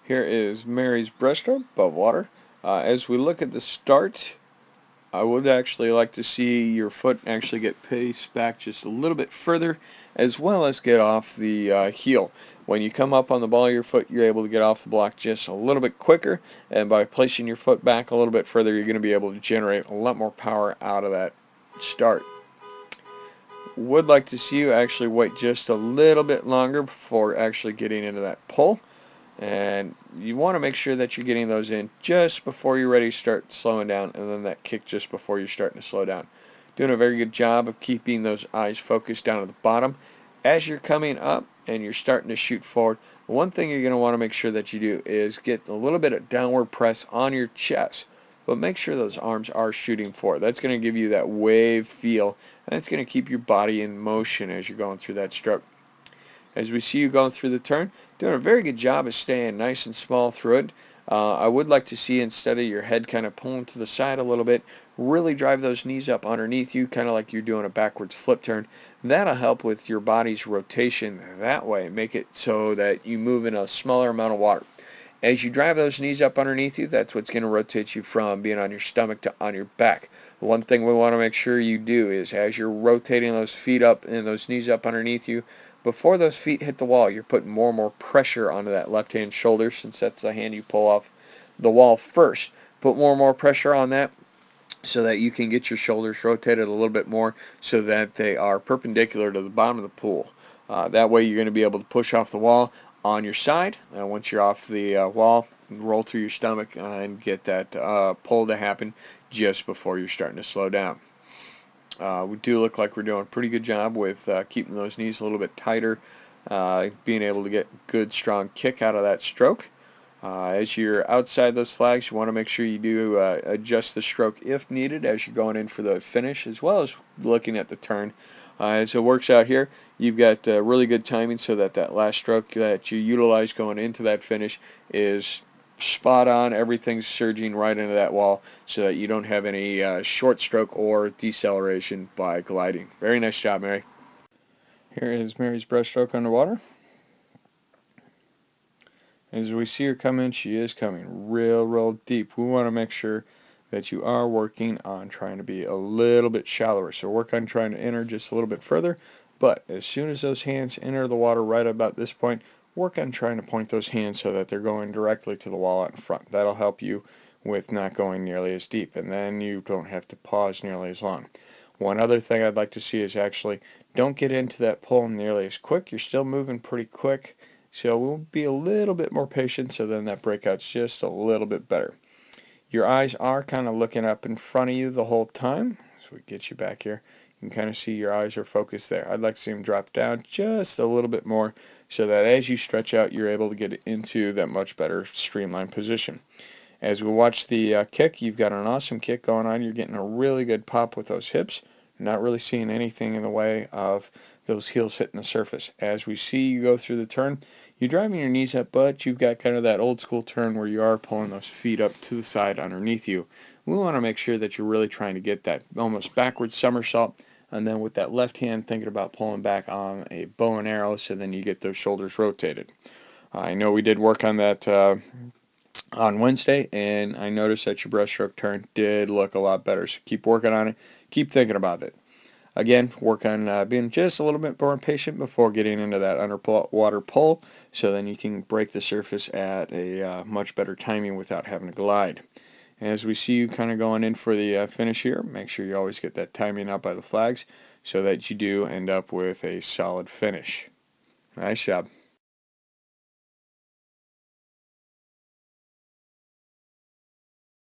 Here is Mary's breaststroke above water. As we look at the start, I would actually like to see your foot actually get paced back just a little bit further, as well as get off the heel. When you come up on the ball of your foot, you're able to get off the block just a little bit quicker, and by placing your foot back a little bit further, you're going to be able to generate a lot more power out of that start. Would like to see you actually wait just a little bit longer before actually getting into that pull. And you want to make sure that you're getting those in just before you're ready to start slowing down, and then that kick just before you're starting to slow down. Doing a very good job of keeping those eyes focused down at the bottom. As you're coming up and you're starting to shoot forward, one thing you're going to want to make sure that you do is get a little bit of downward press on your chest, but make sure those arms are shooting forward. That's going to give you that wave feel, and it's going to keep your body in motion as you're going through that stroke. As we see you going through the turn, doing a very good job of staying nice and small through it. I would like to see, instead of your head kind of pulling to the side a little bit, really drive those knees up underneath you, kind of like you're doing a backwards flip turn. That'll help with your body's rotation that way, make it so that you move in a smaller amount of water. As you drive those knees up underneath you, that's what's going to rotate you from being on your stomach to on your back. One thing we want to make sure you do is, as you're rotating those feet up and those knees up underneath you, before those feet hit the wall, you're putting more and more pressure onto that left-hand shoulder, since that's the hand you pull off the wall first. Put more and more pressure on that so that you can get your shoulders rotated a little bit more so that they are perpendicular to the bottom of the pool. That way you're going to be able to push off the wall on your side. Once you're off the wall, roll through your stomach and get that pull to happen just before you're starting to slow down. We do look like we're doing a pretty good job with keeping those knees a little bit tighter, being able to get good strong kick out of that stroke. As you're outside those flags, you want to make sure you do adjust the stroke if needed as you're going in for the finish, as well as looking at the turn. As it works out here, you've got really good timing so that that last stroke that you utilize going into that finish is spot on. Everything's surging right into that wall so that you don't have any short stroke or deceleration by gliding. Very nice job, Mary. Here is Mary's breaststroke underwater. As we see her come in, she is coming real deep. We want to make sure that you are working on trying to be a little bit shallower. So work on trying to enter just a little bit further. But as soon as those hands enter the water right about this point, work on trying to point those hands so that they're going directly to the wall out in front. That'll help you with not going nearly as deep, and then you don't have to pause nearly as long. One other thing I'd like to see is actually don't get into that pull nearly as quick. You're still moving pretty quick, so we'll be a little bit more patient so then that breakout's just a little bit better. Your eyes are kind of looking up in front of you the whole time. So we get you back here. You can kind of see your eyes are focused there. I'd like to see them drop down just a little bit more so that as you stretch out, you're able to get into that much better streamlined position. As we watch the kick, you've got an awesome kick going on. You're getting a really good pop with those hips. Not really seeing anything in the way of those heels hitting the surface. As we see you go through the turn, you're driving your knees up, but you've got kind of that old school turn where you are pulling those feet up to the side underneath you. We want to make sure that you're really trying to get that almost backwards somersault, and then with that left hand thinking about pulling back on a bow and arrow so then you get those shoulders rotated. I know we did work on that on Wednesday, and I noticed that your breaststroke turn did look a lot better. So keep working on it. Keep thinking about it. Again, work on being just a little bit more patient before getting into that underwater pull, so then you can break the surface at a much better timing without having to glide. As we see you kind of going in for the finish here, make sure you always get that timing out by the flags so that you do end up with a solid finish. Nice job.